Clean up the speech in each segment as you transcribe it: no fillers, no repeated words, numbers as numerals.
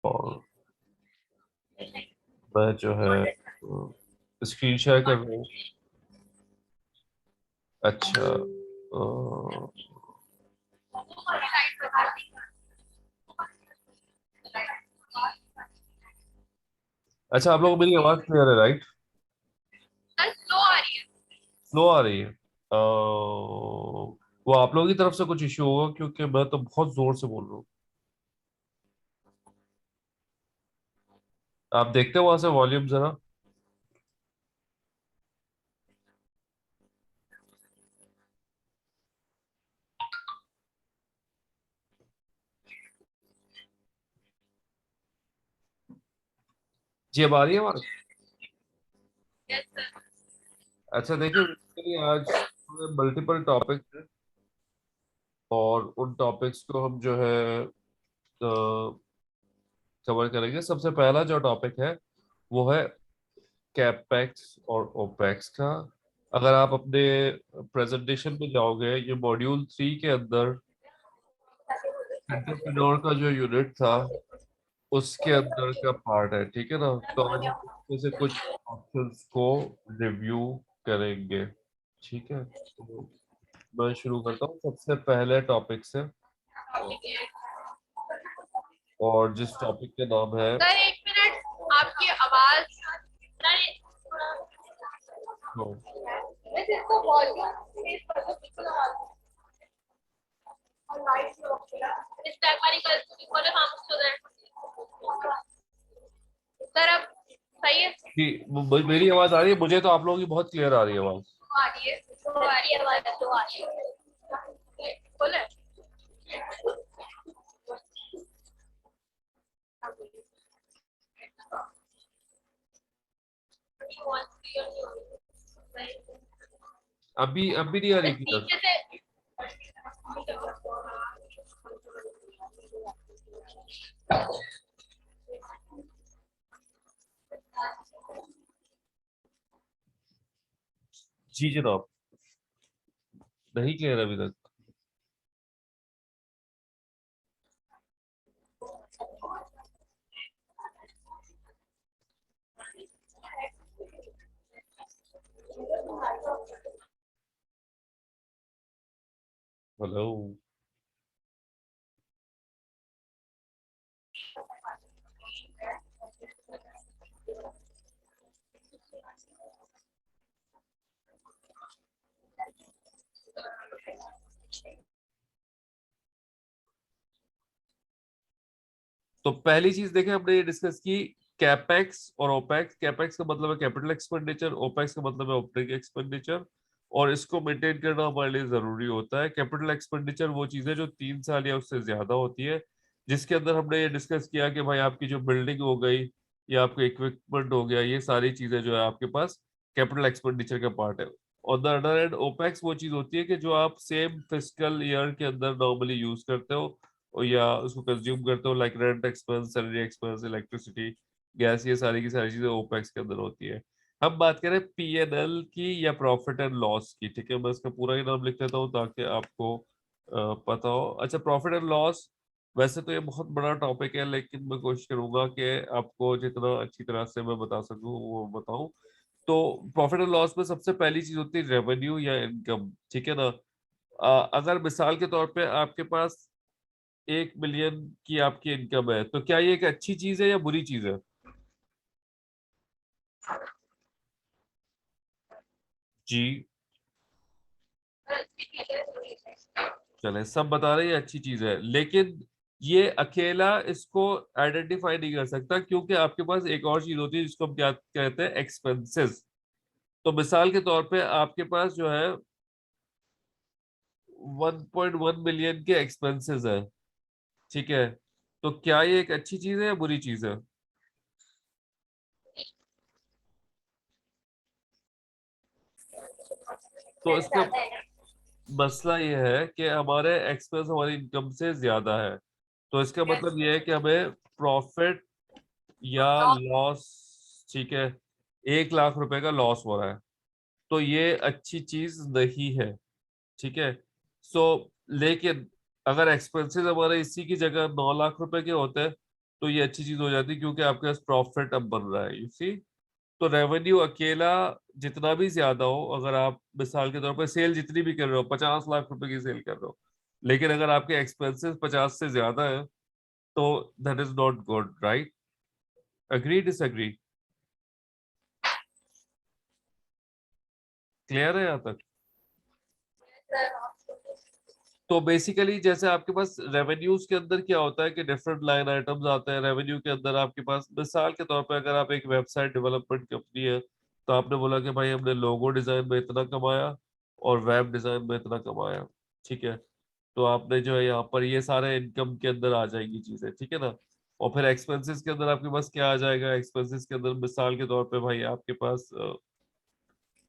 और मैं जो है स्क्रीन शेयर कर रहा हूँ। अच्छा अच्छा, आप लोगों को मेरी आवाज क्लियर है, राइट? स्लो आ रही है। वो आप लोगों की तरफ से कुछ इश्यू होगा, क्योंकि मैं तो बहुत जोर से बोल रहा हूँ। आप देखते हो वहां से वॉल्यूम जरा। जी, अब आ रही है आवाज? अच्छा, देखिए basically आज मल्टीपल टॉपिक है, और उन टॉपिक्स को हम जो है कवर करेंगे। सबसे पहला जो टॉपिक है वो है कैपेक्स और ओपेक्स का। अगर आप अपने प्रेजेंटेशन में जाओगे, ये मॉड्यूल 3 के अंदर एंटरप्रेन्योर का जो यूनिट था उसके अंदर का पार्ट है, ठीक है ना। तो आज हम इसमें से कुछ ऑप्शंस को रिव्यू करेंगे, ठीक है। तो मैं शुरू करता हूँ सबसे पहले टॉपिक से, और जिस टॉपिक का नाम है सर एक मिनट, आपकी आवाज सर तो, मैं इसको वॉल्यूम तेज कर दो, बिल्कुल आवाज और लाइट लो इस टाइप वाली कर दो, बोले हम स्टूडेंट सर अब सही है। कि मेरी आवाज आ रही है? मुझे तो आप लोगों की बहुत क्लियर आ रही है आवाज। आ रही है, तो आ रही है आवाज, तो आ रही है बोले। अभी नहीं आ रही क्लियर? नीचे से जी जनाब, नहीं क्लियर अभी तक। हेलो? तो पहली चीज देखें, हमने ये डिस्कस की कैपेक्स और ओपेक्स। कैपेक्स का मतलब है कैपिटल एक्सपेंडिचर, ओपेक्स का मतलब है ऑपरेटिंग एक्सपेंडिचर, और इसको मेंटेन करना हमारे लिए जरूरी होता है। कैपिटल एक्सपेंडिचर वो चीज है जो 3 साल या उससे ज्यादा होती है, जिसके अंदर हमने ये डिस्कस किया कि भाई आपकी जो बिल्डिंग हो गई या आपका इक्विपमेंट हो गया, ये सारी चीजें जो है आपके पास कैपिटल एक्सपेंडिचर का पार्ट है। On the other and opex वो चीज होती है कि जो आप सेम फिस्कल ईयर के अंदर नॉर्मली यूज करते हो और या उसको कंज्यूम करते हो, like rent expense, salary expense, electricity, gas, ये सारी की सारी चीजें ओपेक्स के अंदर होती है। हम बात करें P&L की या प्रॉफिट एंड लॉस की, ठीक है। मैं इसका पूरा ही नाम लिख लेता हूँ ताकि आपको पता हो। अच्छा, प्रॉफिट एंड लॉस, वैसे तो ये बहुत बड़ा टॉपिक है, लेकिन मैं कोशिश करूंगा कि आपको जितना अच्छी तरह से मैं बता सकूं वो बताऊं। तो प्रॉफिट एंड लॉस में सबसे पहली चीज होती है रेवेन्यू या इनकम, ठीक है ना। अगर मिसाल के तौर पे आपके पास 1 मिलियन की आपकी इनकम है, तो क्या ये एक अच्छी चीज है या बुरी चीज है? जी, चले सब बता रहे हैं ये अच्छी चीज है, लेकिन ये अकेला इसको आइडेंटिफाई नहीं कर सकता, क्योंकि आपके पास एक और चीज होती है जिसको हम क्या कहते हैं, एक्सपेंसेस। तो मिसाल के तौर पे आपके पास जो है 1.1 मिलियन के एक्सपेंसेस है, ठीक है। तो क्या ये एक अच्छी चीज है या बुरी चीज है? तो इसका मसला ये है कि हमारे एक्सपेंस हमारी इनकम से ज्यादा है। तो इसका मतलब ये है कि हमें प्रॉफिट या लॉस, ठीक है, 1 लाख रुपए का लॉस हो रहा है, तो ये अच्छी चीज नहीं है, ठीक है। सो लेकिन अगर एक्सपेंसेस हमारे इसी की जगह 9 लाख रुपए के होते हैं, तो ये अच्छी चीज हो जाती है क्योंकि आपके पास प्रॉफिट अब बन रहा है, यू सी। तो रेवेन्यू अकेला जितना भी ज्यादा हो, अगर आप मिसाल के तौर पर सेल जितनी भी कर रहे हो, 50 लाख रुपए की सेल कर रहे हो, लेकिन अगर आपके एक्सपेंसेस 50 से ज्यादा है, तो that is not good, right? Agree, disagree? Clear है यहाँ तक? तो बेसिकली जैसे आपके पास रेवेन्यूज के अंदर क्या होता है कि डिफरेंट लाइन आइटम्स आते हैं रेवेन्यू के अंदर। आपके पास मिसाल के तौर पे अगर आप एक वेबसाइट डेवलपमेंट कंपनी है, तो आपने बोला कि भाई हमने लोगो डिजाइन में इतना कमाया और वेब डिजाइन में इतना कमाया, ठीक है? तो आपने जो है यहाँ पर ये सारे इनकम के अंदर आ जाएंगी चीजें, ठीक है ना? और फिर एक्सपेंसेस के अंदर आपके पास क्या आ जाएगा? एक्सपेंसेस के अंदर मिसाल के तौर पे भाई आपके पास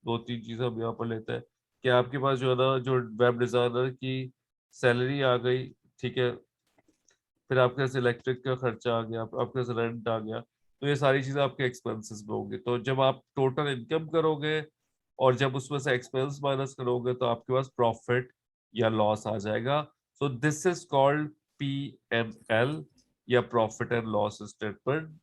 दो तीन चीजें हम यहाँ पर लेते हैं कि आपके पास जो है ना, जो वेब डिजाइनर की सैलरी आ गई, ठीक है? फिर आपके पास इलेक्ट्रिक का खर्चा आ गया, आपके पास रेंट आ गया, तो ये सारी चीजें आपके एक्सपेंसेस में होंगी। तो जब आप टोटल इनकम करोगे और जब उसमें से एक्सपेंस माइनस करोगे, तो आपके पास प्रॉफिट या लॉस आ जाएगा। So this is called P&L या प्रॉफिट एंड लॉस स्टेटमेंट।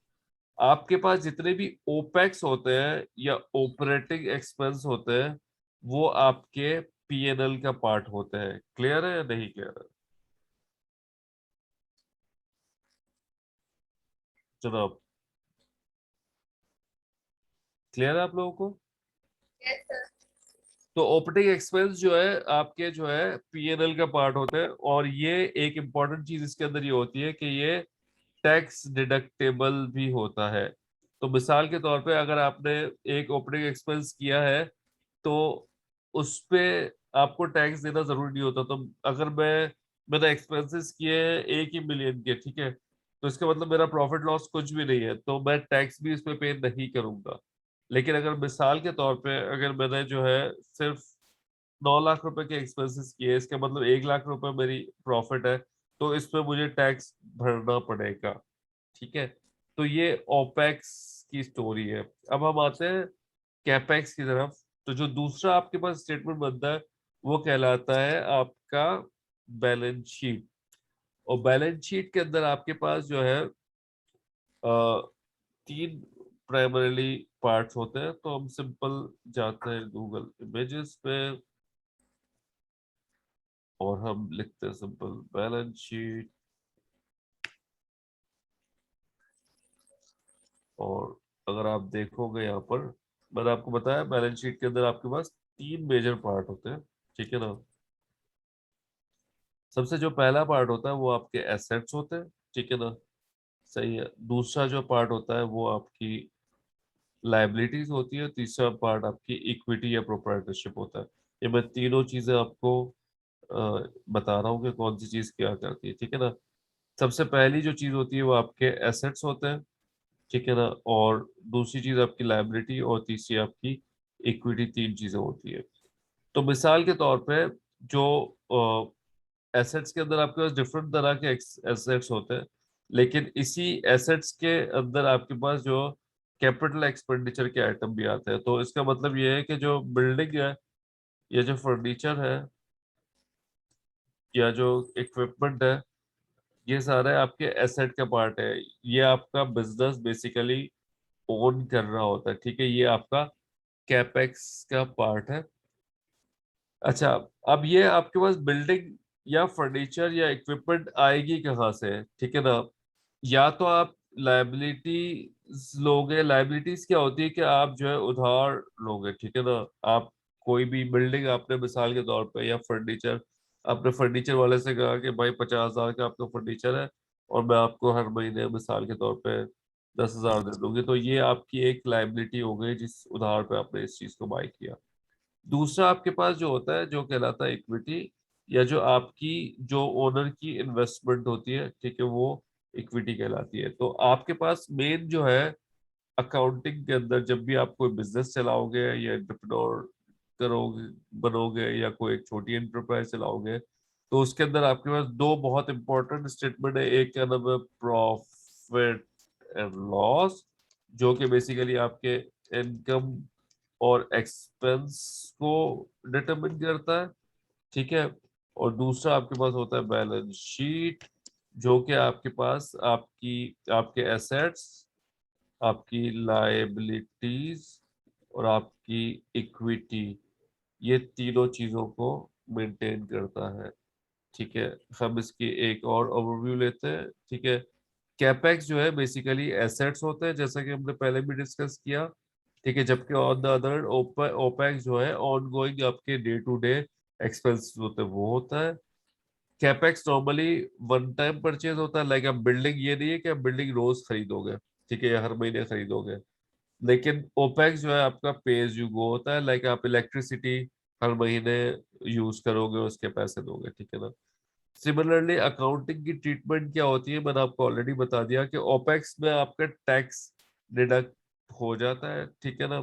आपके पास जितने भी ओपेक्स होते हैं या ऑपरेटिंग एक्सपेंस होते हैं, वो आपके P&L का पार्ट होते हैं। क्लियर है या नहीं क्लियर है जनाब? क्लियर है आप लोगों को? Yes sir. तो ऑपरेटिंग एक्सपेंस जो है आपके जो है P&L का पार्ट होते हैं, और ये एक इंपॉर्टेंट चीज इसके अंदर ये होती है कि ये टैक्स डिडक्टेबल भी होता है। तो मिसाल के तौर पे अगर आपने एक ऑपरेटिंग एक्सपेंस किया है, तो उस पे आपको टैक्स देना जरूरी नहीं होता। तो अगर मैंने एक्सपेंसेस किए हैं 1 ही मिलियन के, ठीक है, तो इसका मतलब मेरा प्रॉफिट लॉस कुछ भी नहीं है, तो मैं टैक्स भी इस पे पे नहीं करूंगा। लेकिन अगर मिसाल के तौर पे अगर मैंने जो है सिर्फ 9 लाख रुपए के एक्सपेंसेस किए, इसका मतलब 1 लाख रुपए मेरी प्रॉफिट है, तो इस पे मुझे टैक्स भरना पड़ेगा, ठीक है? तो ये ओपेक्स की स्टोरी है। अब हम आते हैं कैपेक्स की तरफ। तो जो दूसरा आपके पास स्टेटमेंट बनता है, वो कहलाता है आपका बैलेंस शीट। और बैलेंस शीट के अंदर आपके पास जो है 3 प्राइमरीली पार्ट्स होते हैं। तो हम सिंपल जाते हैं गूगल इमेजेस पे और हम लिखते हैं सिंपल बैलेंस शीट। और अगर आप देखोगे यहाँ पर, मैंने आपको बताया बैलेंस शीट के अंदर आपके पास 3 मेजर पार्ट होते हैं, ठीक है ना? सबसे जो पहला पार्ट होता है वो आपके एसेट्स होते हैं, ठीक है ना? सही है। दूसरा जो पार्ट होता है वो आपकी लाइबिलिटीज होती है। तीसरा पार्ट आपकी इक्विटी या प्रोप्राइटरशिप होता है। ये मैं तीनों चीजें आपको बता रहा हूँ कि कौन सी चीज क्या करती है, ठीक है ना? सबसे पहली जो चीज होती है वो आपके एसेट्स होते हैं, ठीक है ना? और दूसरी चीज आपकी लाइबिलिटी, और तीसरी आपकी इक्विटी। 3 चीजें होती है। तो मिसाल के तौर पे जो एसेट्स के अंदर आपके पास डिफरेंट तरह के एसेट्स होते हैं, लेकिन इसी एसेट्स के अंदर आपके पास जो कैपिटल एक्सपेंडिचर के आइटम भी आते हैं। तो इसका मतलब ये है कि जो बिल्डिंग है या जो फर्नीचर है या जो इक्विपमेंट है, ये सारे आपके एसेट का पार्ट है। ये आपका बिजनेस बेसिकली ओन कर रहा होता है, ठीक है? ये आपका कैपेक्स का पार्ट है। अच्छा, अब ये आपके पास बिल्डिंग या फर्नीचर या इक्विपमेंट आएगी कहाँ से, ठीक है ना? या तो आप लाइबिलिटीज लोगे। लाइबिलिटीज क्या होती है कि आप जो है उधार लोगे, ठीक है ना? आप कोई भी बिल्डिंग आपने मिसाल के तौर पे या फर्नीचर, आपने फर्नीचर वाले से कहा कि भाई 50,000 का आपका फर्नीचर है और मैं आपको हर महीने मिसाल के तौर पे 10,000 दे दूंगी, तो ये आपकी एक लाइबिलिटी हो गई जिस उधार पे आपने इस चीज को बाय किया। दूसरा आपके पास जो होता है जो कहलाता है इक्विटी, या जो आपकी जो ओनर की इन्वेस्टमेंट होती है, ठीक है, वो इक्विटी कहलाती है। तो आपके पास मेन जो है अकाउंटिंग के अंदर, जब भी आप कोई बिजनेस चलाओगे या एंटरप्रेन्योर करोगे बनोगे या कोई एक छोटी एंटरप्राइज चलाओगे, तो उसके अंदर आपके पास दो बहुत इंपॉर्टेंट स्टेटमेंट है। एक का नाम है प्रॉफिट एंड लॉस, जो कि बेसिकली आपके इनकम और एक्सपेंस को डिटरमिन करता है, ठीक है? और दूसरा आपके पास होता है बैलेंस शीट, जो कि आपके पास आपके एसेट्स, आपकी लायबिलिटीज और आपकी इक्विटी, ये तीनों चीजों को मेंटेन करता है। ठीक है, हम इसकी एक और ओवरव्यू लेते हैं। ठीक है, कैपेक्स जो है बेसिकली एसेट्स होते हैं, जैसा कि हमने पहले भी डिस्कस किया। ठीक है, जबकि ऑन द अदर ओपेक्स जो है ऑन गोइंग आपके डे टू डे एक्सपेंस होते हैं, वो होता है। Capex normally one time purchase होता है, लाइक आप बिल्डिंग, ये नहीं है कि आप बिल्डिंग रोज खरीदोगे, ठीक है, या हर महीने खरीदोगे। लेकिन ओपेक्स जो है आपका पे एज यू गो होता है, लाइक आप इलेक्ट्रिसिटी हर महीने यूज करोगे, उसके पैसे दोगे, ठीक है ना। सिमिलरली अकाउंटिंग की ट्रीटमेंट क्या होती है, मैंने आपको ऑलरेडी बता दिया कि ओपेक्स में आपका टैक्स डिडक्ट हो जाता है, ठीक है ना।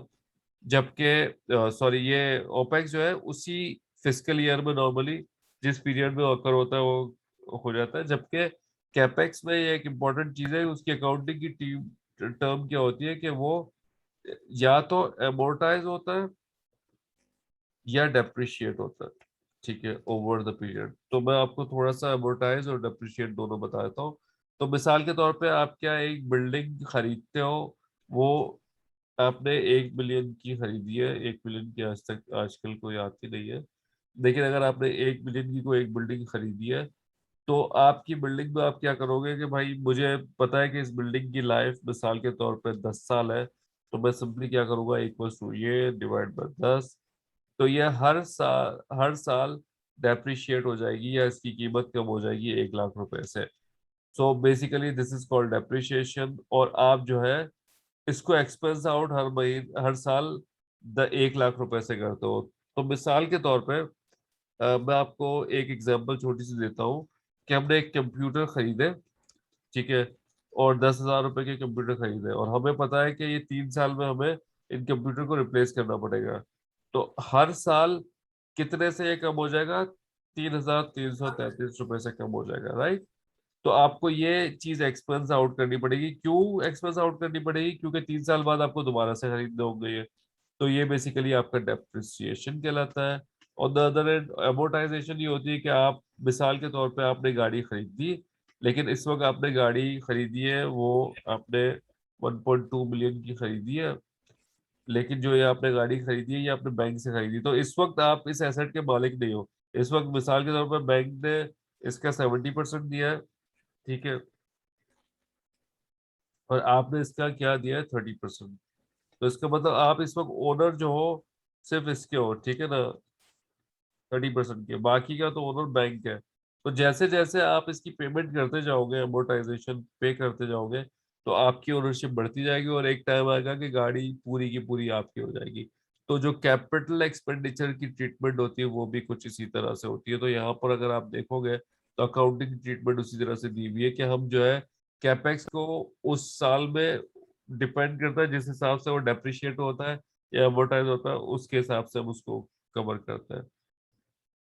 जबकि सॉरी, ये ओपेक्स जो है उसी फिस्कल ईयर में नॉर्मली जिस पीरियड में ऑकर होता है वो हो जाता है। जबकि कैपेक्स में ये एक इम्पॉर्टेंट चीज है, उसकी अकाउंटिंग की टीम टर्म क्या होती है कि वो या तो एमोर्टाइज होता है या डेप्रिशिएट होता है, ठीक है, ओवर द पीरियड। तो मैं आपको थोड़ा सा एमोर्टाइज और डेप्रिशिएट दोनों बता देता हूँ। तो मिसाल के तौर पे आप क्या एक बिल्डिंग खरीदते हो, वो आपने 1 मिलियन की खरीदी है, 1 मिलियन की आज तक आजकल कोई आती नहीं है, लेकिन अगर आपने 1 मिलियन की कोई एक बिल्डिंग खरीदी है, तो आपकी बिल्डिंग में आप क्या करोगे कि भाई मुझे पता है कि इस बिल्डिंग की लाइफ मिसाल के तौर पे 10 साल है, तो मैं सिंपली क्या करूंगा, इक्वल टू ये डिवाइड बाय 10। तो ये हर साल डेप्रिशिएट हो जाएगी या इसकी कीमत कम हो जाएगी 1 लाख रुपए से। So basically this is called depreciation, और आप जो है इसको एक्सपेंस आउट हर महीने हर साल 1 लाख रुपए से करते हो। तो मिसाल के तौर पे मैं आपको एक एग्जांपल छोटी सी देता हूँ कि हमने एक कंप्यूटर खरीदे, ठीक है, और 10,000 रुपए के कंप्यूटर खरीदे, और हमें पता है कि ये 3 साल में हमें इन कंप्यूटर को रिप्लेस करना पड़ेगा। तो हर साल कितने से ये कम हो जाएगा, 3,333 रुपए से कम हो जाएगा, राइट। तो आपको ये चीज एक्सपेंस आउट करनी पड़ेगी। क्यों एक्सपेंस आउट करनी पड़ेगी? क्योंकि 3 साल बाद आपको दोबारा से खरीदने होंगे ये। तो ये बेसिकली आपका डेप्रिसिएशन कहलाता है। और द अदर एंड अमोर्टाइजेशन ये होती है कि आप मिसाल के तौर पे आपने गाड़ी खरीदी, लेकिन इस वक्त आपने गाड़ी खरीदी है वो आपने 1.2 मिलियन की खरीदी है, लेकिन जो ये आपने गाड़ी खरीदी है ये आपने बैंक से खरीदी, तो इस वक्त आप इस एसेट के मालिक नहीं हो। इस वक्त मिसाल के तौर पर बैंक ने इसका 70% दिया है, ठीक है, और आपने इसका क्या दिया है, 30%। तो इसका मतलब आप इस वक्त ओनर जो हो सिर्फ इसके हो, ठीक है ना, 30% के, बाकी का तो ओनर बैंक है। तो जैसे जैसे आप इसकी पेमेंट करते जाओगे, अमोर्टाइजेशन पे करते जाओगे, तो आपकी ओनरशिप बढ़ती जाएगी, और एक टाइम आएगा कि गाड़ी पूरी की पूरी आपकी हो जाएगी। तो जो कैपिटल एक्सपेंडिचर की ट्रीटमेंट होती है वो भी कुछ इसी तरह से होती है। तो यहाँ पर अगर आप देखोगे तो अकाउंटिंग ट्रीटमेंट उसी तरह से दी हुई है कि हम जो है कैपेक्स को उस साल में डिपेंड करता है जिस हिसाब से वो डेप्रिशिएट होता है या अमोर्टाइज होता है, उसके हिसाब से हम उसको कवर करते हैं।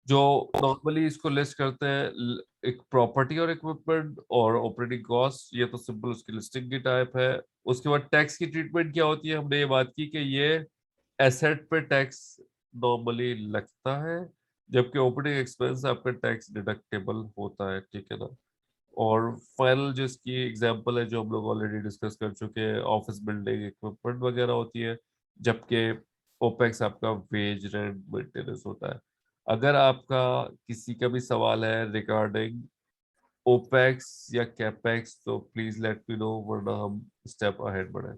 जो नॉर्मली इसको लिस्ट करते हैं एक प्रॉपर्टी और इक्विपमेंट और ऑपरेटिंग कॉस्ट, ये तो सिंपल उसकी लिस्टिंग की टाइप है। उसके बाद टैक्स की ट्रीटमेंट क्या होती है, हमने ये बात की कि ये एसेट पे टैक्स नॉर्मली लगता है, जबकि ऑपरेटिंग एक्सपेंस आपका टैक्स डिडक्टेबल होता है, ठीक है ना। और फाइनल जो इसकी एग्जांपल है जो हम लोग ऑलरेडी डिस्कस कर चुके हैं, ऑफिस बिल्डिंग इक्विपमेंट वगैरह होती है, जबकि ओपेक्स आपका वेज रेंट मेंटेनेंस होता है। अगर आपका किसी का भी सवाल है रिगार्डिंग ओपेक्स या कैपेक्स तो प्लीज लेट मी नो, वरना हम स्टेप अहेड बढ़े।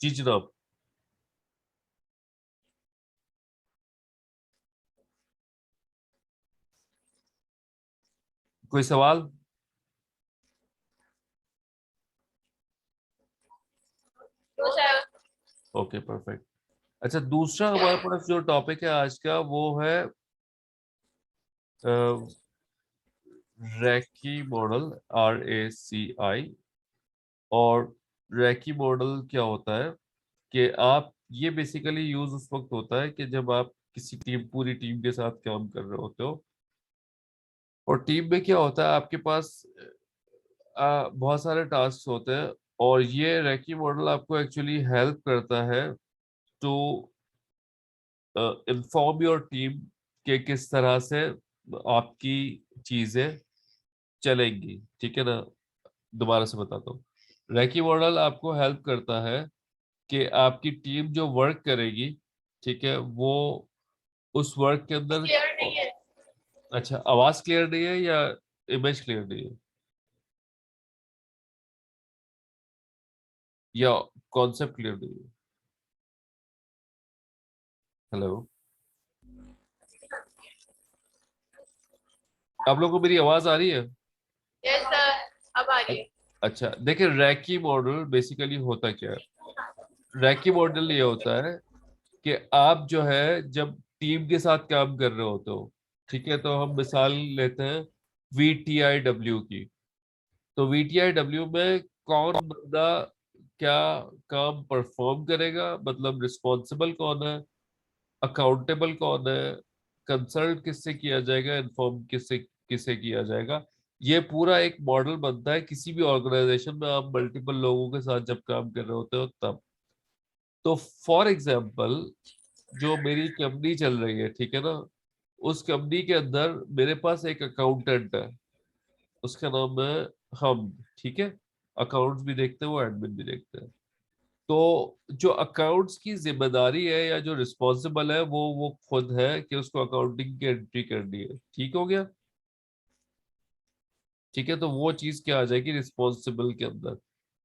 जी जनाब, कोई सवाल? तो सर, ओके परफेक्ट। अच्छा, दूसरा हमारे पास जो टॉपिक है आज का वो है रैकी मॉडल, RACI। और रैकी मॉडल क्या होता है कि आप ये बेसिकली यूज उस वक्त होता है कि जब आप किसी पूरी टीम के साथ काम कर रहे होते हो, और टीम में क्या होता है आपके पास बहुत सारे टास्क होते हैं, और ये रैकी मॉडल आपको एक्चुअली हेल्प करता है टू इन्फॉर्म योर टीम के किस तरह से आपकी चीजें चलेंगी, ठीक है ना। दोबारा से बताता हूँ, रैकी मॉडल आपको हेल्प करता है कि आपकी टीम जो वर्क करेगी, ठीक है, वो उस वर्क के अंदर। क्लियर नहीं है। अच्छा, आवाज क्लियर नहीं है या इमेज क्लियर नहीं है या कॉन्सेप्ट क्लियर नहीं है? हेलो, आप लोगों को मेरी आवाज आ रही है? यस सर, अब आ रही है। अच्छा, देखिए, रैकी मॉडल बेसिकली होता क्या है। रैकी मॉडल ये होता है कि आप जो है जब टीम के साथ काम कर रहे होते हो, ठीक है, तो हम मिसाल लेते हैं VTIW की। तो VTIW में कौन बंदा क्या काम परफॉर्म करेगा, मतलब रिस्पॉन्सिबल कौन है, अकाउंटेबल कौन है, कंसल्ट किससे किया जाएगा, इन्फॉर्म किससे किसे किया जाएगा, ये पूरा एक मॉडल बनता है। किसी भी ऑर्गेनाइजेशन में आप मल्टीपल लोगों के साथ जब काम कर रहे होते हो तब। तो फॉर एग्जाम्पल, जो मेरी कंपनी चल रही है, ठीक है ना, उस कंपनी के अंदर मेरे पास एक अकाउंटेंट है, उसका नाम है हम, ठीक है। अकाउंट्स भी देखते हैं वो, एडमिन भी देखते हैं। तो जो अकाउंट्स की जिम्मेदारी है या जो रिस्पॉन्सिबल है वो खुद है कि उसको अकाउंटिंग की एंट्री करनी है, ठीक हो गया। ठीक है, तो वो चीज क्या आ जाएगी रिस्पॉन्सिबल के अंदर,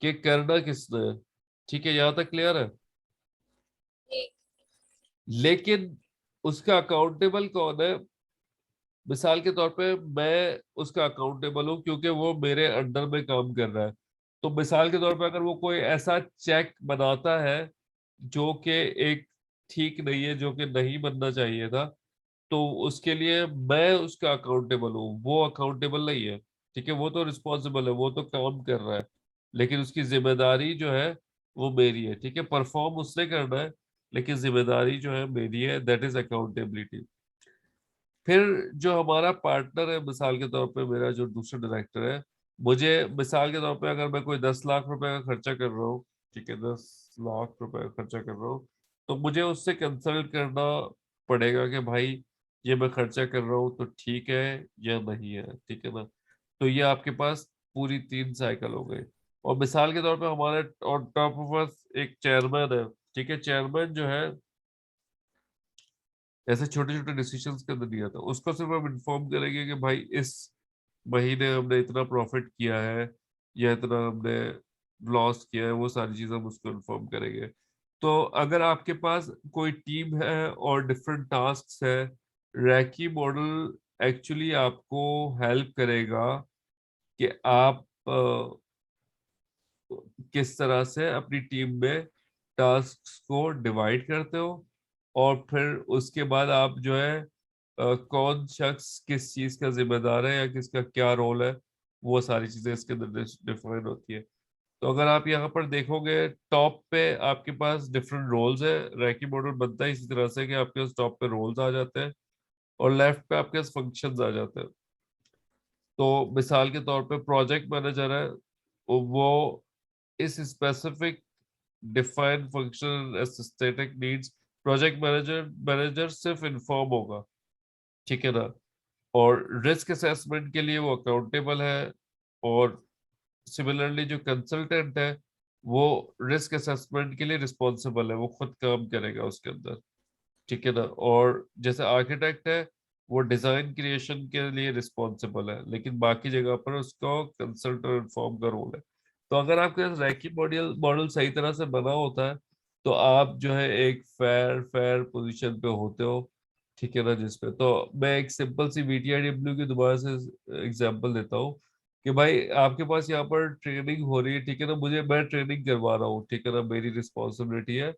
कि करना किसने है। ठीक है, यहां तक क्लियर है। जी। लेकिन उसका अकाउंटेबल कौन है? मिसाल के तौर पे मैं उसका अकाउंटेबल हूँ क्योंकि वो मेरे अंडर में काम कर रहा है। तो मिसाल के तौर पे अगर वो कोई ऐसा चेक बनाता है जो कि एक ठीक नहीं है, जो कि नहीं बनना चाहिए था, तो उसके लिए मैं उसका अकाउंटेबल हूँ, वो अकाउंटेबल नहीं है। ठीक है, वो तो रिस्पॉन्सिबल है, वो तो काम कर रहा है, लेकिन उसकी जिम्मेदारी जो है वो मेरी है। ठीक है, परफॉर्म उसने करना है, लेकिन जिम्मेदारी जो है मेरी है, दैट इज अकाउंटेबिलिटी। फिर जो हमारा पार्टनर है, मिसाल के तौर पे मेरा जो दूसरा डायरेक्टर है, मुझे मिसाल के तौर पे अगर मैं कोई 10 लाख रुपए का खर्चा कर रहा हूँ, ठीक है, 10 लाख रुपए का खर्चा कर रहा हूँ, तो मुझे उससे कंसल्ट करना पड़ेगा कि भाई ये मैं खर्चा कर रहा हूँ तो ठीक है या नहीं है, ठीक है ना। तो ये आपके पास पूरी 3 साइकिल हो गई। और मिसाल के तौर पे हमारे ऑन टॉप ऑफ अस एक चेयरमैन है, ठीक है। चेयरमैन जो है ऐसे छोटे छोटे डिसीजंस के अंदर नहीं आता, उसको सिर्फ हम इन्फॉर्म करेंगे कि भाई इस महीने हमने इतना प्रॉफिट किया है या इतना हमने लॉस किया है, वो सारी चीजें हम उसको इन्फॉर्म करेंगे। तो अगर आपके पास कोई टीम है और डिफरेंट टास्क है, रैकी मॉडल एक्चुअली आपको हेल्प करेगा कि आप किस तरह से अपनी टीम में टास्क को डिवाइड करते हो, और फिर उसके बाद आप जो है कौन शख्स किस चीज का जिम्मेदार है या किसका क्या रोल है, वो सारी चीजें इसके अंदर डिफाइन होती है। तो अगर आप यहाँ पर देखोगे, टॉप पे आपके पास डिफरेंट रोल्स है। रैकी मॉडल बनता है इसी तरह से कि आपके पास टॉप पे रोल्स आ जाते हैं और लेफ्ट पे आपके पास फंक्शंस आ जाते हैं। तो मिसाल के तौर पे प्रोजेक्ट मैनेजर है, वो इस specific defined functional aesthetic needs, project manager manager सिर्फ इन्फॉर्म होगा, ठीक है ना। और रिस्क असेसमेंट के लिए वो अकाउंटेबल है। और सिमिलरली जो कंसल्टेंट है, वो रिस्क असेसमेंट के लिए रिस्पॉन्सिबल है, वो खुद काम करेगा उसके अंदर, ठीक है ना। और जैसे आर्किटेक्ट है, वो डिजाइन क्रिएशन के लिए रिस्पॉन्सिबल है, लेकिन बाकी जगह पर उसको कंसल्टेंट इन्फॉर्म का रोल है। तो अगर आपके पास रैकी मॉडल मॉडल सही तरह से बना होता है, तो आप जो है एक फेयर फेयर पोजीशन पे होते हो, ठीक है ना। जिसपे तो मैं एक सिंपल सी VTIW की दोबारा से एग्जांपल देता हूँ कि भाई आपके पास यहाँ पर ट्रेनिंग हो रही है, ठीक है ना, मुझे मैं ट्रेनिंग करवा रहा हूँ, ठीक है ना, मेरी रिस्पॉन्सिबिलिटी है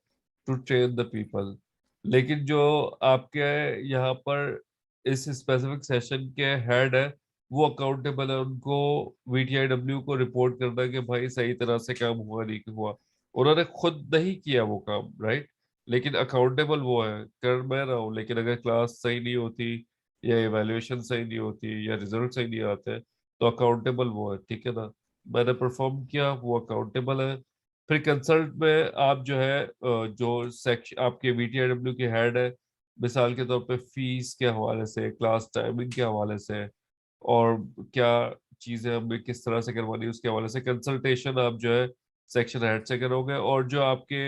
टू ट्रेन द पीपल। लेकिन जो आपके यहाँ पर इस स्पेसिफिक सेशन के हेड है, वो अकाउंटेबल है, उनको VTIW को रिपोर्ट करना है कि भाई सही तरह से काम हुआ नहीं हुआ। उन्होंने खुद नहीं किया वो काम, राइट, लेकिन अकाउंटेबल वो है, कर मैं रहा हूँ। लेकिन अगर क्लास सही नहीं होती या इवेल्युएशन सही नहीं होती या रिजल्ट सही नहीं आते, तो अकाउंटेबल वो है, ठीक है ना। मैंने परफॉर्म किया, वो अकाउंटेबल है। फिर कंसल्ट में आप जो है जो सेक्शन आपके VTIW के हेड है, मिसाल के तौर पे फीस के हवाले से, क्लास टाइमिंग के हवाले से, और क्या चीजें हमें किस तरह से करवानी है उसके हवाले से कंसल्टेशन आप जो है सेक्शन हेड से करोगे। और जो आपके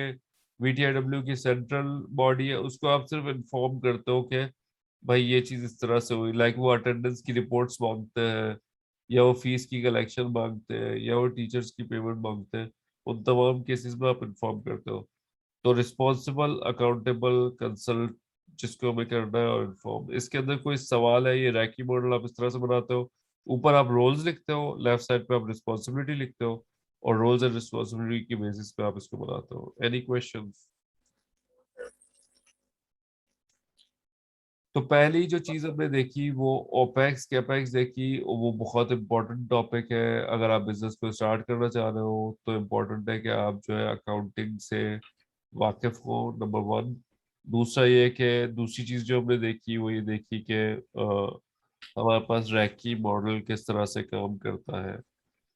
VTIW की सेंट्रल बॉडी है उसको आप सिर्फ इन्फॉर्म करते हो कि भाई ये चीज इस तरह से हुई, लाइक वो अटेंडेंस की रिपोर्ट्स मांगते हैं, या वो फीस की कलेक्शन मांगते हैं, या वो टीचर्स की पेमेंट मांगते हैं, उन तमाम केसेस में आप इन्फॉर्म करते हो। तो रिस्पॉन्सिबल अकाउंटेबल कंसल्ट जिसको हमें करना है, और इन्फॉर्म, इसके अंदर कोई सवाल है? ये रैकी मॉडल आप इस तरह से बनाते हो, ऊपर आप रोल्स लिखते हो, लेफ्ट साइड पे आप रिस्पॉन्सिबिलिटी लिखते हो, और रोल्स एंड रिस्पॉन्सिबिलिटी की बेसिस पे आप इसको बनाते हो। Any questions? तो पहली जो चीज हमने देखी वो ओपेक्स कैपेक्स देखी, वो बहुत इंपॉर्टेंट टॉपिक है। अगर आप बिजनेस को स्टार्ट करना चाह रहे हो तो इम्पोर्टेंट है कि आप जो है अकाउंटिंग से वाकिफ हो, नंबर वन। दूसरा ये कि दूसरी चीज जो हमने देखी वो ये देखी कि हमारे पास रैकी मॉडल किस तरह से काम करता है।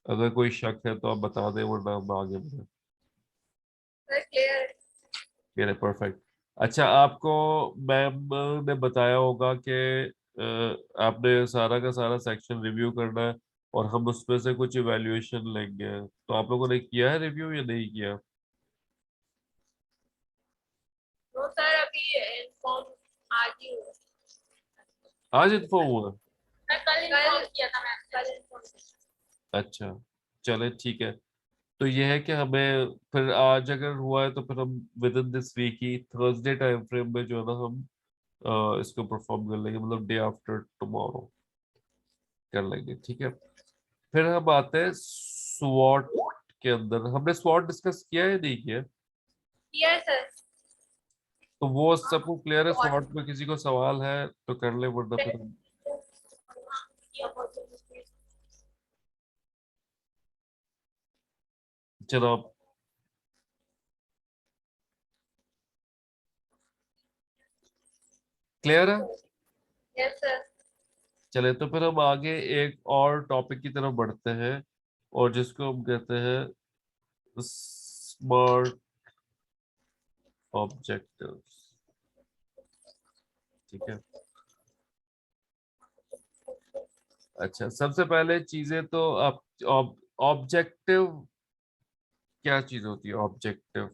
अगर कोई शक है तो आप बता दें, वरना हम आगे बढ़े। क्लियर। मेरे परफेक्ट। अच्छा, आपको मैम ने बताया होगा कि आपने सारा का सारा सेक्शन रिव्यू करना है, और हम उसमें से कुछ इवैल्यूएशन लेंगे। तो आप लोगों ने किया है रिव्यू या नहीं किया? तो सर अभी इन्फॉर्म आज ही हुआ। आज इन्फॉर्म हुआ? मैं कल इन्फॉर्म किया था मैम, कल इन्फॉर्म किया। अच्छा, चले ठीक है। तो ये है कि हमें फिर आज अगर हुआ है तो फिर हम विद इन दिस वीक ही थर्सडे टाइम फ्रेम में जो है ना हम इसको परफॉर्म कर लेंगे, मतलब डे आफ्टर टुमारो कर लेंगे, ठीक है। फिर हम आते हैं स्वॉट के अंदर। हमने स्वॉट डिस्कस किया है नहीं किया? किया सर। तो वो सबको क्लियर है? स्वॉट में किसी को सवाल है तो कर ले, वरना फिर हम जनाब क्लियर है। Yes sir. चले तो फिर हम आगे एक और टॉपिक की तरफ बढ़ते हैं, और जिसको हम कहते हैं स्मार्ट ऑब्जेक्टिव्स, ठीक है। अच्छा, सबसे पहले चीजें तो आप ऑब्जेक्टिव क्या चीज होती है? ऑब्जेक्टिव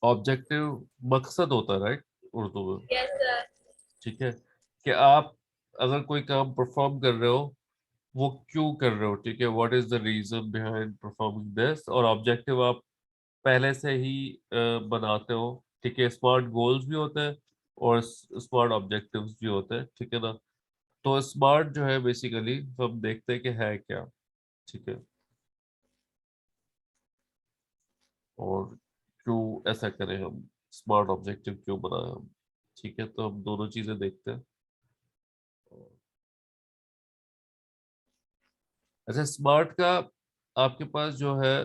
ऑब्जेक्टिव मकसद होता है, राइट, उर्दू में। Yes sir. ठीक है, कि आप अगर कोई काम परफॉर्म कर रहे हो वो क्यों कर रहे हो, ठीक है, what is the reason behind performing this. और ऑब्जेक्टिव आप पहले से ही बनाते हो, ठीक है। स्मार्ट गोल्स भी होते हैं और स्मार्ट ऑब्जेक्टिव्स भी होते हैं, ठीक है ना। तो स्मार्ट जो है बेसिकली हम देखते हैं कि है क्या, ठीक है, और क्यों ऐसा करें हम, स्मार्ट ऑब्जेक्टिव क्यों बनाए हम, ठीक है। तो हम दोनों चीजें देखते हैं। अच्छा, स्मार्ट का आपके पास जो है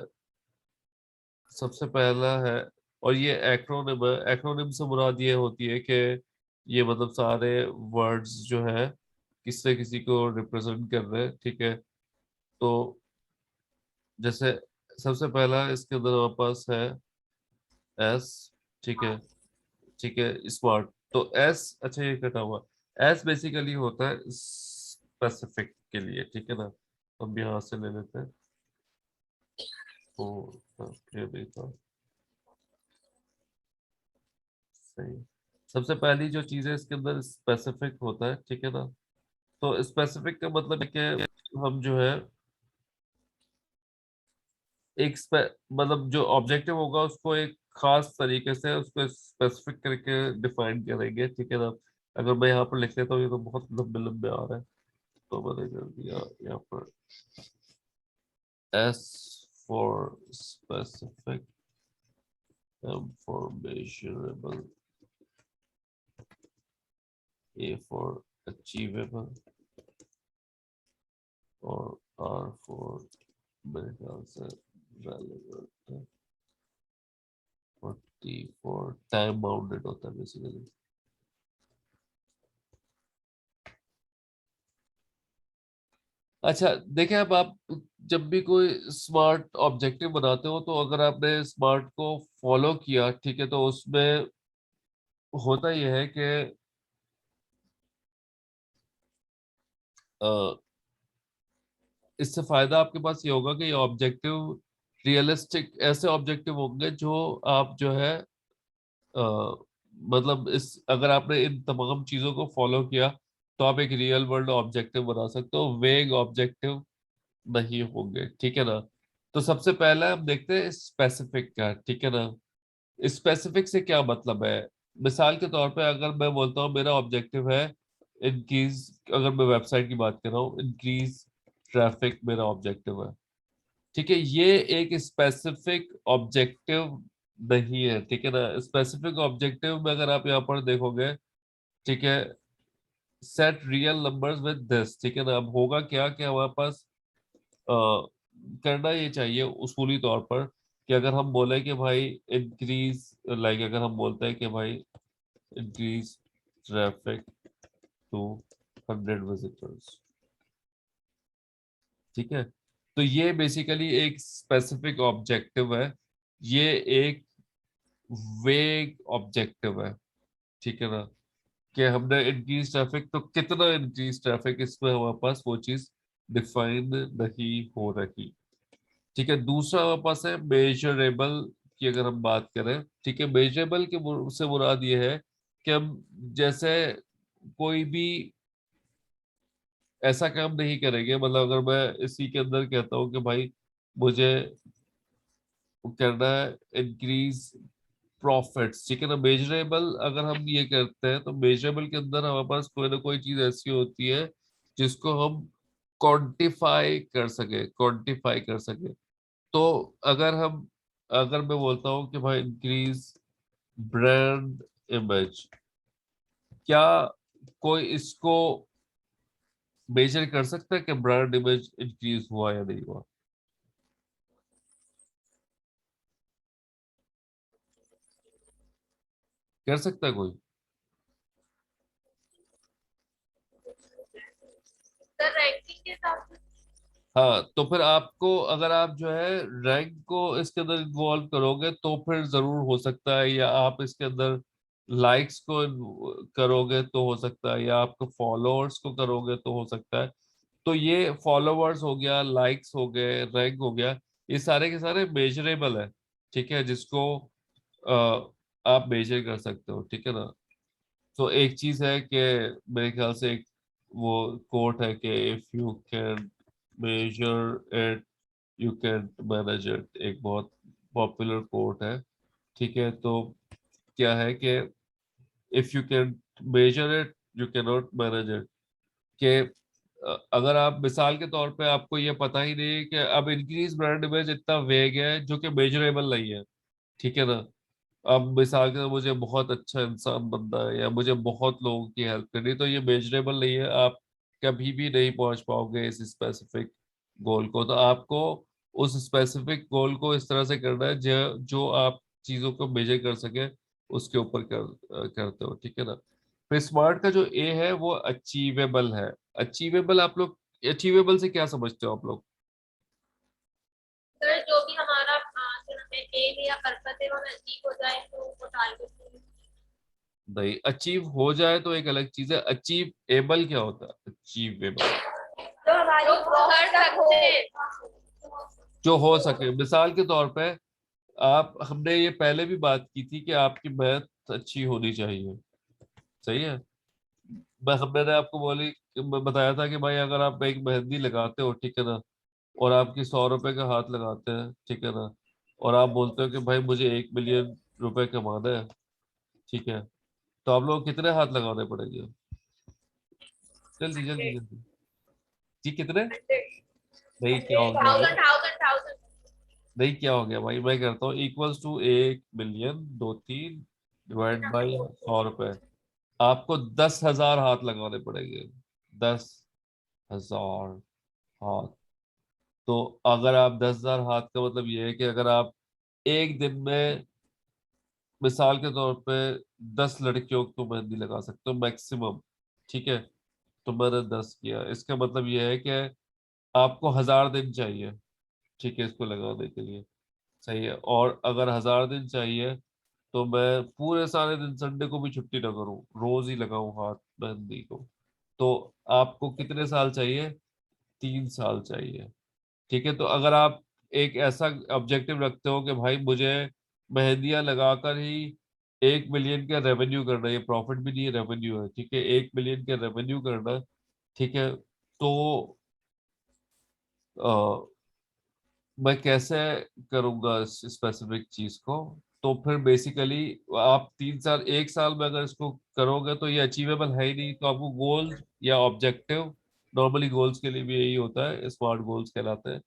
सबसे पहला है, और ये एक्रोनिम है। एक्रोनिम से मुराद ये होती है कि ये मतलब सारे वर्ड्स जो है किसी न किसी को रिप्रेजेंट कर रहे हैं, ठीक है। तो जैसे सबसे पहला इसके अंदर हमारे पास है एस, ठीक है, ठीक है, स्मार्ट। तो एस, अच्छा ये कटा हुआ, एस बेसिकली होता है स्पेसिफिक के लिए, ठीक है ना। हम यहाँ से ले लेते हैं। ओ, ये नहीं था सही। सबसे पहली जो चीज है इसके अंदर स्पेसिफिक होता है, ठीक है ना। तो स्पेसिफिक का मतलब है कि हम जो है एक मतलब जो ऑब्जेक्टिव होगा उसको एक खास तरीके से उसको स्पेसिफिक करके डिफाइन करेंगे, ठीक है ना। अगर मैं यहाँ पर लिख लेता हूँ, ये तो बहुत लंबे लंबे आ रहा है, तो मैंने कर दिया यहाँ पर S for specific, M for measurable, A for achievable, और R for मेरे ख्याल से relevant है, और T for time bounded होता है बेसिकली। अच्छा देखिए, अब आप जब भी कोई स्मार्ट ऑब्जेक्टिव बनाते हो, तो अगर आपने स्मार्ट को फॉलो किया, ठीक है, तो उसमें होता यह है कि अ, इससे फायदा आपके पास ये होगा कि ये ऑब्जेक्टिव रियलिस्टिक ऐसे ऑब्जेक्टिव होंगे जो आप जो है मतलब इस अगर आपने इन तमाम चीजों को फॉलो किया, तो आप एक रियल वर्ल्ड ऑब्जेक्टिव बना सकते हो, वेग ऑब्जेक्टिव नहीं होंगे, ठीक है ना। तो सबसे पहला हम देखते हैं स्पेसिफिक का, ठीक है ना। स्पेसिफिक से क्या मतलब है? मिसाल के तौर पे अगर मैं बोलता हूँ मेरा ऑब्जेक्टिव है इंक्रीज, अगर मैं वेबसाइट की बात कर रहा हूँ, इंक्रीज ट्रैफिक मेरा ऑब्जेक्टिव है, ठीक है, ये एक स्पेसिफिक ऑब्जेक्टिव नहीं है, ठीक है ना। स्पेसिफिक ऑब्जेक्टिव में अगर आप यहाँ पर देखोगे, ठीक है, set real numbers with this, ठीक है ना। अब होगा क्या कि हमारे पास करना ये चाहिए उसूली तौर पर कि अगर हम बोले कि भाई इंक्रीज, लाइक अगर हम बोलते हैं कि भाई इंक्रीज ट्रैफिक टू 100 विजिटर्स, ठीक है, तो ये बेसिकली एक स्पेसिफिक ऑब्जेक्टिव है, ये एक वेग ऑब्जेक्टिव है, ठीक है ना। कि हमने इंक्रीज ट्रैफिक, तो कितना इंक्रीज ट्रैफिक, इसमें हमारे पास वो चीज डिफाइन नहीं हो रही, ठीक है। दूसरा हमारे पास है मेजरेबल की अगर हम बात करें, ठीक है, मेजरेबल के से मुराद ये है कि हम जैसे कोई भी ऐसा काम नहीं करेंगे, मतलब अगर मैं इसी के अंदर कहता हूँ कि भाई मुझे करना है इंक्रीज प्रॉफिट्स, ठीक है ना। मेजरेबल अगर हम ये करते हैं, तो मेजरेबल के अंदर हमारे पास कोई ना कोई चीज ऐसी होती है जिसको हम क्वांटिफाई कर सके। तो अगर हम अगर मैं बोलता हूँ कि भाई इंक्रीज ब्रांड इमेज, क्या कोई इसको मेजर कर सकता है कि ब्रांड इमेज इंक्रीज हुआ या नहीं हुआ? कर सकता है कोई? सर रैंकिंग के हिसाब से। हाँ, तो फिर आपको अगर आप जो है रैंक को इसके अंदर इन्वॉल्व करोगे, तो फिर जरूर हो सकता है, या आप इसके अंदर लाइक्स को करोगे तो हो सकता है, या आपको फॉलोअर्स को करोगे तो हो सकता है। तो ये फॉलोअर्स हो गया, लाइक्स हो गए, रैंक हो गया, ये सारे के सारे मेजरेबल है, ठीक है, जिसको आप मेजर कर सकते हो, ठीक है ना। तो एक चीज है कि मेरे ख्याल से एक वो कोट है कि if you can measure it you can manage it, एक बहुत पॉपुलर कोट है, ठीक है। तो क्या है कि if you can measure it you can not manage it, कि अगर आप मिसाल के तौर पे आपको ये पता ही नहीं है कि अब इंक्रीज ब्रांड इमेज इतना वेग है जो कि मेजरेबल नहीं है, ठीक है ना। अब मिसाल के, मुझे बहुत अच्छा इंसान बनना है या मुझे बहुत लोगों की हेल्प करनी है, तो ये मेजरेबल नहीं है, आप कभी भी नहीं पहुंच पाओगे इस स्पेसिफिक गोल को। तो आपको उस स्पेसिफिक गोल को इस तरह से करना है जो आप चीजों को मेजर कर सके, उसके ऊपर करते हो, ठीक है ना। फिर स्मार्ट का जो ए है वो अचीवेबल है। अचीवेबल आप लोग, अचीवेबल से क्या समझते हो आप लोग? सर जो भी हमारा जो हमें एम या पर्पस है वो नजदीक हो जाए तो वो टारगेट। नहीं, अचीव हो जाए तो एक अलग चीज है, अचीव एबल क्या होता है? अचीवेबल जो हमारी कर सकते हैं। जो हो सके, मिसाल के तौर पे आप, हमने ये पहले भी बात की थी कि आपकी मैथ अच्छी होनी चाहिए, सही है। मैंने आपको बताया था कि भाई अगर आप एक मेहंदी लगाते हो, ठीक है ना, और आपकी 100 रुपए का हाथ लगाते हैं, ठीक है ना, और आप बोलते हो कि भाई मुझे 1 मिलियन रुपए कमाना है, ठीक है, तो आप लोग कितने हाथ लगाने पड़ेंगे? जल्दी जल्दी जल्दी। जी कितने? नहीं, क्या हो गया भाई? Thousand thousand thousand. नहीं, क्या हो गया भाई, मैं करता हूँ इक्वल्स टू 1 मिलियन, दो तीन डिवाइड बाई 100 रुपए, आपको 10,000 हाथ लगाने पड़ेंगे। 10,000 हाथ। तो अगर आप 10,000 हाथ का मतलब ये है कि अगर आप एक दिन में मिसाल के तौर पे 10 लड़कियों को मेहंदी लगा सकते हो मैक्सिमम, ठीक है, तो मैंने 10 किया, इसका मतलब ये है कि आपको 1000 दिन चाहिए, ठीक है, इसको लगाने के लिए, सही है। और अगर 1000 दिन चाहिए तो मैं पूरे सारे दिन संडे को भी छुट्टी ना करूं, रोज ही लगाऊं हाथ मेहंदी को, तो आपको कितने साल चाहिए? 3 साल चाहिए, ठीक है। तो अगर आप एक ऐसा ऑब्जेक्टिव रखते हो कि भाई मुझे मेहंदियां लगाकर ही 1 मिलियन का रेवेन्यू करना है, ये प्रॉफिट भी नहीं है, रेवेन्यू है, ठीक है, 1 मिलियन का रेवेन्यू करना है, ठीक है, तो मैं कैसे करूंगा इस स्पेसिफिक चीज को? तो फिर बेसिकली आप 3 साल, 1 साल में अगर इसको करोगे तो ये अचीवेबल है ही नहीं, तो आपको गोल या ऑब्जेक्टिव, नॉर्मली गोल्स के लिए भी यही होता है, स्मार्ट गोल्स कहलाते हैं,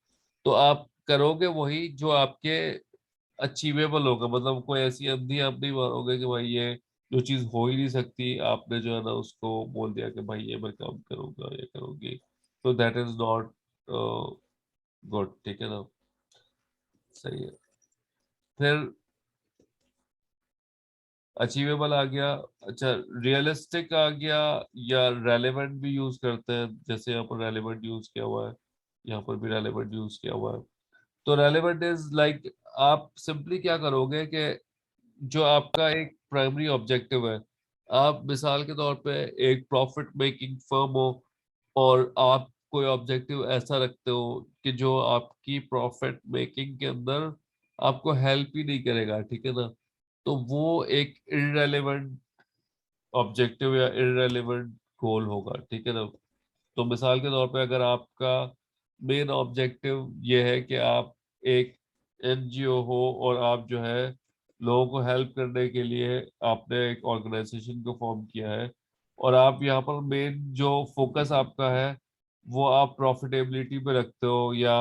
तो आप करोगे वही जो आपके अचीवेबल होगा, मतलब कोई ऐसी अंधी आप नहीं मारोगे कि भाई ये जो चीज हो ही नहीं सकती, आपने जो है ना उसको बोल दिया कि भाई ये मैं काम करूंगा, ये करूंगी, तो दैट इज नॉट गुड, ठीक है ना, सही है। फिर अचीवेबल आ गया, अच्छा, रियलिस्टिक आ गया, या रेलेवेंट भी यूज करते हैं, जैसे यहाँ पर रेलेवेंट यूज किया हुआ है, यहाँ पर भी रेलेवेंट यूज किया हुआ है। तो रेलेवेंट इज लाइक, आप सिंपली क्या करोगे कि जो आपका एक प्राइमरी ऑब्जेक्टिव है, आप मिसाल के तौर पे एक प्रॉफिट मेकिंग फर्म हो, और आप कोई ऑब्जेक्टिव ऐसा रखते हो कि जो आपकी प्रॉफिट मेकिंग के अंदर आपको हेल्प ही नहीं करेगा, ठीक है ना, तो वो एक इररेलेवेंट ऑब्जेक्टिव या इररेलेवेंट गोल होगा, ठीक है ना। तो मिसाल के तौर पे अगर आपका मेन ऑब्जेक्टिव ये है कि आप एक एनजीओ हो, और आप जो है लोगों को हेल्प करने के लिए आपने एक ऑर्गेनाइजेशन को फॉर्म किया है, और आप यहाँ पर मेन जो फोकस आपका है वो आप प्रॉफिटेबिलिटी पे रखते हो या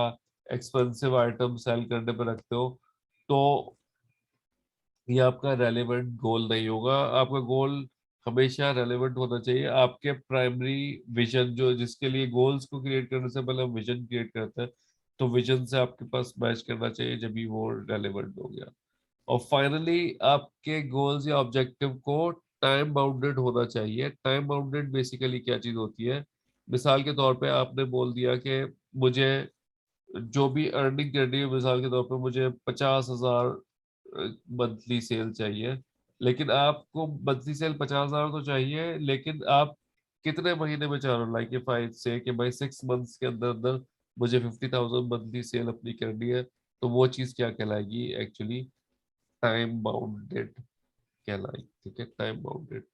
एक्सपेंसिव आइटम सेल करने पे रखते हो, तो ये आपका रेलेवेंट गोल नहीं होगा। आपका गोल हमेशा रेलेवेंट होना चाहिए, आपके प्राइमरी विजन, जो जिसके लिए गोल्स को क्रिएट करने से पहले हम विजन क्रिएट करते हैं, तो विजन से आपके पास मैच करना चाहिए, जब भी वो रेलेवेंट हो गया। और फाइनली आपके गोल्स या ऑब्जेक्टिव को टाइम बाउंडेड होना चाहिए। टाइम बाउंडेड बेसिकली क्या चीज होती है? मिसाल के तौर पे आपने बोल दिया कि मुझे जो भी अर्निंग करनी है, मिसाल के तौर पे मुझे 50,000 मंथली सेल चाहिए, लेकिन आपको मंथली सेल 50,000 तो चाहिए, लेकिन आप कितने महीने में चाह रहे हो, लाइक इफ आई से कि भाई 6 मंथ्स के अंदर अंदर मुझे 50,000 मंथली सेल अपनी करनी है, तो वो चीज क्या कहलाएगी? एक्चुअली टाइम बाउंडेड कहलाएगी, ठीक है, टाइम बाउंडेड।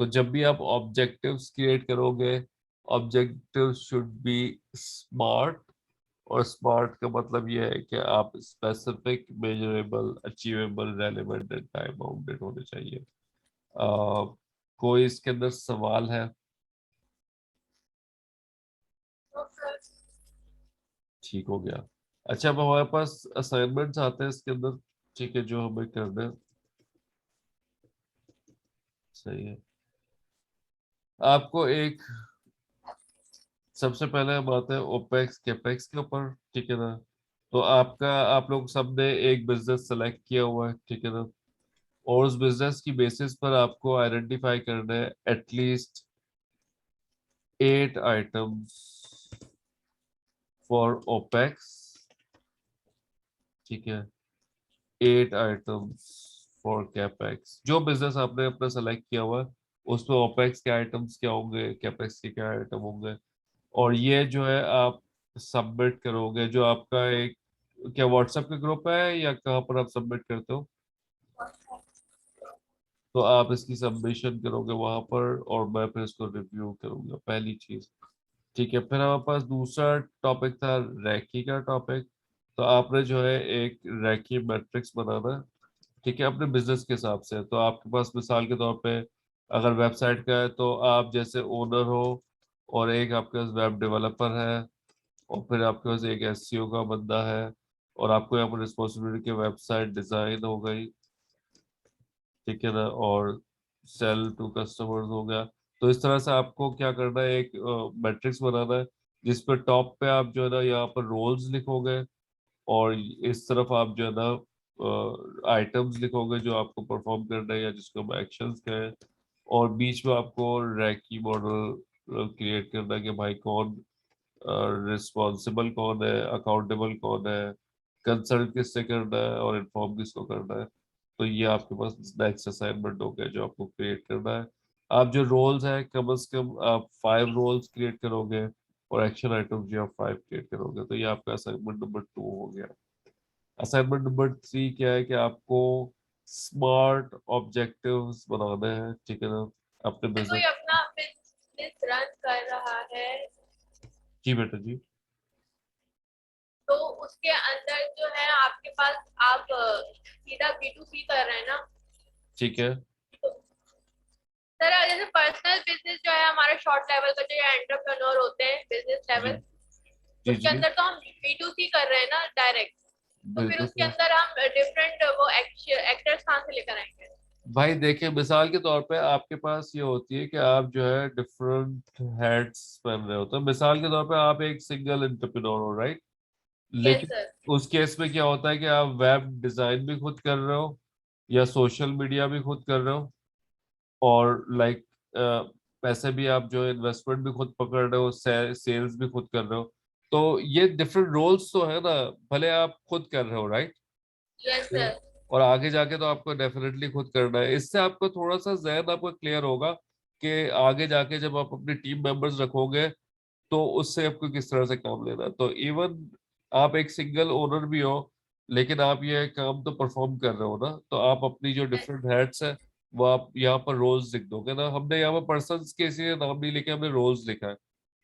तो जब भी आप ऑब्जेक्टिव्स क्रिएट करोगे, ऑब्जेक्टिव शुड बी स्मार्ट, और स्मार्ट का मतलब ये है कि आप specific, measurable, achievable, relevant and time bounded होने चाहिए। कोई इसके अंदर सवाल है? ठीक हो गया। अच्छा, अब हमारे पास असाइनमेंट्स आते हैं इसके अंदर, ठीक है, जो हमें करना है, सही है। आपको एक, सबसे पहले हम आते हैं ओपेक्स कैपेक्स के ऊपर, ठीक है ना। तो आप लोग सबने एक बिजनेस सेलेक्ट किया हुआ है, ठीक है ना, और उस बिजनेस की बेसिस पर आपको आइडेंटिफाई करना है एटलीस्ट 8 आइटम्स फॉर ओपेक्स, ठीक है, 8 आइटम्स फॉर कैपेक्स। जो बिजनेस आपने अपना सेलेक्ट किया हुआ है उसमें ओपेक्स के आइटम्स क्या होंगे, कैपेक्स के क्या आइटम होंगे, और ये जो है आप सबमिट करोगे, जो आपका एक, क्या व्हाट्सएप का ग्रुप है या कहाँ पर आप सबमिट करते हो? तो आप इसकी सबमिशन करोगे वहां पर, और मैं फिर इसको रिव्यू करूंगा, पहली चीज, ठीक है। फिर हमारे पास दूसरा टॉपिक था रैकी का टॉपिक। तो आपने जो है एक रैकी मैट्रिक्स बनाना है, ठीक है, अपने बिजनेस के हिसाब से। तो आपके पास मिसाल के तौर पे अगर वेबसाइट का है तो आप जैसे ओनर हो, और एक आपके पास वेब डेवलपर है, और फिर आपके पास एक एसईओ का बंदा है, और आपको यहाँ पर रिस्पॉन्सिबिलिटी की वेबसाइट डिजाइन हो गई, ठीक है ना, और सेल टू कस्टमर्स हो गया। तो इस तरह से आपको क्या करना है, एक मैट्रिक्स बनाना है, जिस पर टॉप पे आप जो है ना यहाँ पर रोल्स लिखोगे, और इस तरफ आप जो है ना आइटम्स लिखोगे जो आपको परफॉर्म करना है या जिसको हम एक्शंस कहें, और बीच में आपको रैकी मॉडल क्रिएट करना है कि भाई कौन रिस्पॉन्सिबल कौन है, अकाउंटेबल कौन है, कंसल्ट किससे करना है और इन्फॉर्म किसको करना है। तो ये आपके पास नेक्स्ट असाइनमेंट हो गया जो आपको क्रिएट करना है। आप जो रोल्स हैं कम से कम आप 5 रोल्स क्रिएट करोगे और एक्शन आइटम्स जो आप 5 क्रिएट करोगे। तो ये आपका असाइनमेंट नंबर 2 हो गया। असाइनमेंट नंबर 3 क्या है कि आपको स्मार्ट ऑब्जेक्टिव्स बनाने हैं, ठीक है ना, अपने कोई बिजनेस। अपना बिजनेस रन कर रहा है जी बेटा जी। तो उसके अंदर जो है आपके पास आप सीधा B2C कर रहे हैं ना। ठीक है। तो सर जैसे पर्सनल बिजनेस जो है हमारा शॉर्ट लेवल का जो एंटरप्रेन्योर होते हैं बिजनेस जी लेवल, जी उसके जी। अंदर तो हम B2C कर रहे हैं ना डायरेक्ट। तो फिर बिल्कुल उसके सर। अंदर हम डिफरेंट वो एक्टर्स कहाँ से लेकर आएंगे। भाई देखिए, मिसाल के तौर पे आपके पास ये होती है कि आप जो है डिफरेंट हैट्स पहन रहे होते हैं। मिसाल के तौर पे आप एक सिंगल एंटरप्रेन्योर हो, राइट। यस लेकिन सर। उस केस में क्या होता है कि आप वेब डिजाइन भी खुद कर रहे हो या सोशल मीडिया भी खुद कर रहे हो और लाइक पैसे भी आप जो इन्वेस्टमेंट भी खुद पकड़ रहे हो, सेल्स भी खुद कर रहे हो। तो ये डिफरेंट रोल्स तो है ना, भले आप खुद कर रहे हो, राइट। Yes sir. और आगे जाके तो आपको डेफिनेटली खुद करना है। इससे आपको थोड़ा सा जहन आपका क्लियर होगा कि आगे जाके जब आप अपनी टीम मेंबर्स रखोगे तो उससे आपको किस तरह से काम लेना है। तो इवन आप एक सिंगल ओनर भी हो लेकिन आप ये काम तो परफॉर्म कर रहे हो ना, तो आप अपनी जो डिफरेंट हेड्स है वो आप यहाँ पर रोल्स लिख दोगे ना। हमने यहाँ पर पर्सन के इसीलिए नाम नहीं लिखे, हमने रोल्स लिखा है।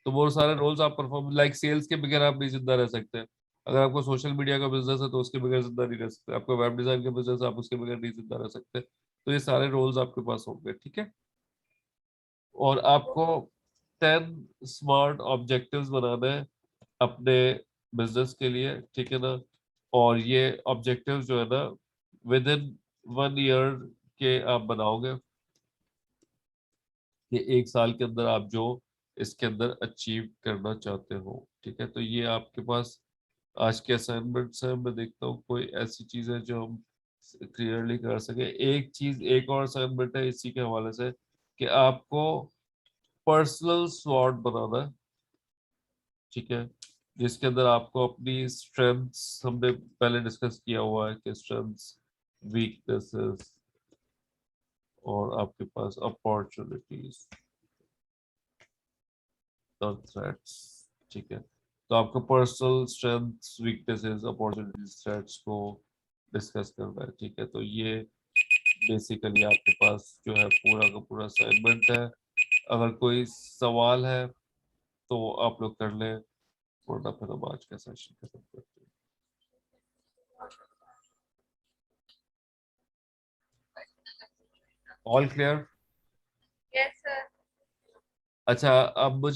तो वो सारे रोल्स आप परफॉर्म, लाइक सेल्स के बगैर आप नहीं जिंदा रह सकते। अगर आपको सोशल मीडिया का बिजनेस है तो उसके बगैर जिंदा नहीं रह सकते। आपको वेब डिजाइन का बिजनेस है, आप उसके बगैर नहीं जिंदा रह सकते। तो ये सारे रोल्स आपके पास होंगे, ठीक है। और आपको 10 स्मार्ट ऑब्जेक्टिव्स बनाने हैं अपने बिजनेस के लिए, ठीक है ना। और ये ऑब्जेक्टिव्स जो है ना विद इन 1 ईयर के आप बनाओगे कि 1 साल के अंदर आप जो इसके अंदर अचीव करना चाहते हो, ठीक है। तो ये आपके पास आज के असाइनमेंट्स हैं। मैं देखता हूँ कोई ऐसी चीज है जो हम क्लियरली कर सके। एक चीज, एक और असाइनमेंट है इसी के हवाले से कि आपको पर्सनल स्वॉट बनाना है, ठीक है, जिसके अंदर आपको अपनी स्ट्रेंथ्स, हमने पहले डिस्कस किया हुआ है कि स्ट्रेंथ्स, वीकनेसेस और आपके पास अपॉर्चुनिटीज और थ्रेट्स, ठीक है। तो आपको personal strengths, weaknesses, opportunities, threats को डिस्कस करना है, ठीक है। तो ये बेसिकली आपके पास जो है पूरा का पूरा असाइनमेंट है। अगर कोई सवाल है तो आप लोग कर लें, वरना फिर हम आज का सेशन खत्म करते हैं। All clear. Yes sir. अच्छा, अब मुझे